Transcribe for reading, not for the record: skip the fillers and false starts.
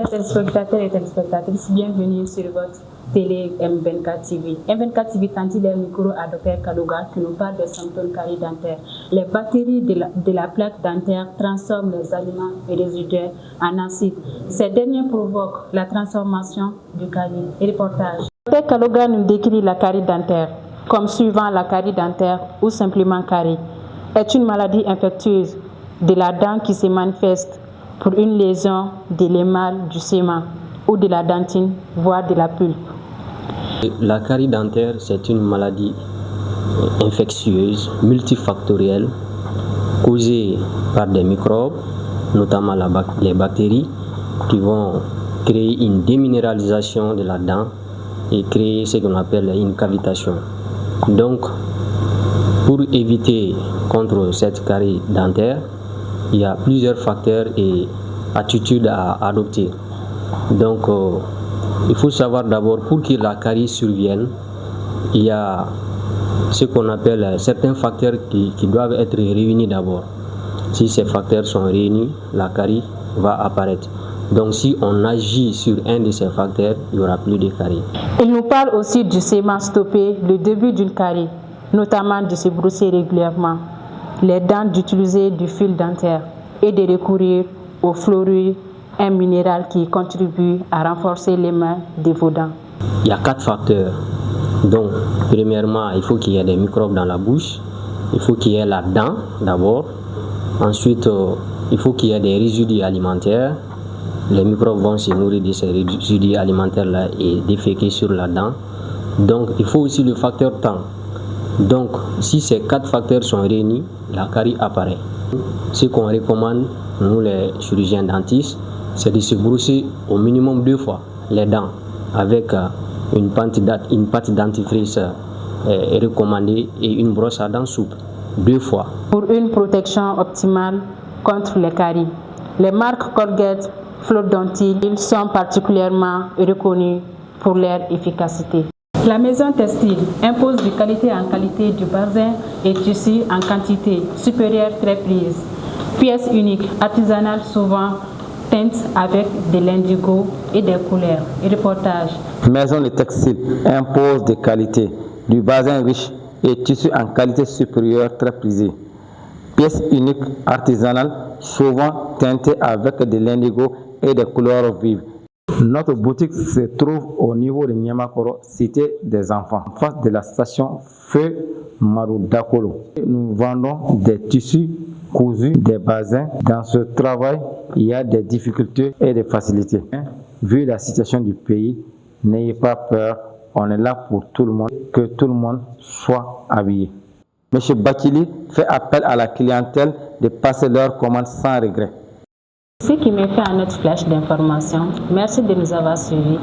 Chers téléspectateurs et téléspectatrices, bienvenue sur votre télé M24 TV. M24 TV tendit les micros à Dr Kalouga qui nous parle des symptômes caries dentaires. Les bactéries de la plaque dentaire transforment les aliments et résidus en acide. Ces derniers provoquent la transformation du carie. Reportage. Dr Kalouga nous décrit la carie dentaire comme suivant la carie dentaire ou simplement carie. Est une maladie infectieuse de la dent qui se manifeste pour une lésion de l'émail du sément ou de la dentine, voire de la pulpe. La carie dentaire, c'est une maladie infectieuse, multifactorielle, causée par des microbes, notamment les bactéries, qui vont créer une déminéralisation de la dent et créer ce qu'on appelle une cavitation. Donc, pour éviter contre cette carie dentaire, il y a plusieurs facteurs et attitudes à adopter. Donc, il faut savoir d'abord, pour que la carie survienne, il y a ce qu'on appelle certains facteurs qui doivent être réunis d'abord. Si ces facteurs sont réunis, la carie va apparaître. Donc, si on agit sur un de ces facteurs, il n'y aura plus de carie. Il nous parle aussi du sément stoppé, le début d'une carie, notamment de se brosser régulièrement les dents, d'utiliser du fil dentaire et de recourir au fluorure, un minéral qui contribue à renforcer les mains de vos dents. Il y a 4 facteurs. Donc, premièrement, il faut qu'il y ait des microbes dans la bouche. Il faut qu'il y ait la dent d'abord. Ensuite, il faut qu'il y ait des résidus alimentaires. Les microbes vont se nourrir de ces résidus alimentaires-là et déféquer sur la dent. Donc, il faut aussi le facteur temps. Donc, si ces 4 facteurs sont réunis, la carie apparaît. Ce qu'on recommande, nous les chirurgiens dentistes, c'est de se brosser au minimum 2 fois les dents avec une pâte dentifrice recommandée et une brosse à dents souple 2 fois. Pour une protection optimale contre les caries, les marques Colgate, Fluodentil sont particulièrement reconnues pour leur efficacité. La maison textile impose de qualité en qualité du bazin et tissu en quantité supérieure très prise. Pièces uniques, artisanales souvent teintes avec de l'indigo et des couleurs. Reportage. Maison de textile impose de qualité du bazin riche et tissu en qualité supérieure très prisé. Pièces uniques, artisanales souvent teintées avec de l'indigo et des couleurs vives. Notre boutique se trouve au niveau de Niamakoro, cité des enfants, en face de la station Feu Marudakolo. Nous vendons des tissus cousus, des bazins. Dans ce travail, il y a des difficultés et des facilités. Vu la situation du pays, n'ayez pas peur, on est là pour tout le monde, que tout le monde soit habillé. M. Bakili fait appel à la clientèle de passer leur commande sans regret. Ce qui met fin à notre flash d'information. Merci de nous avoir suivis.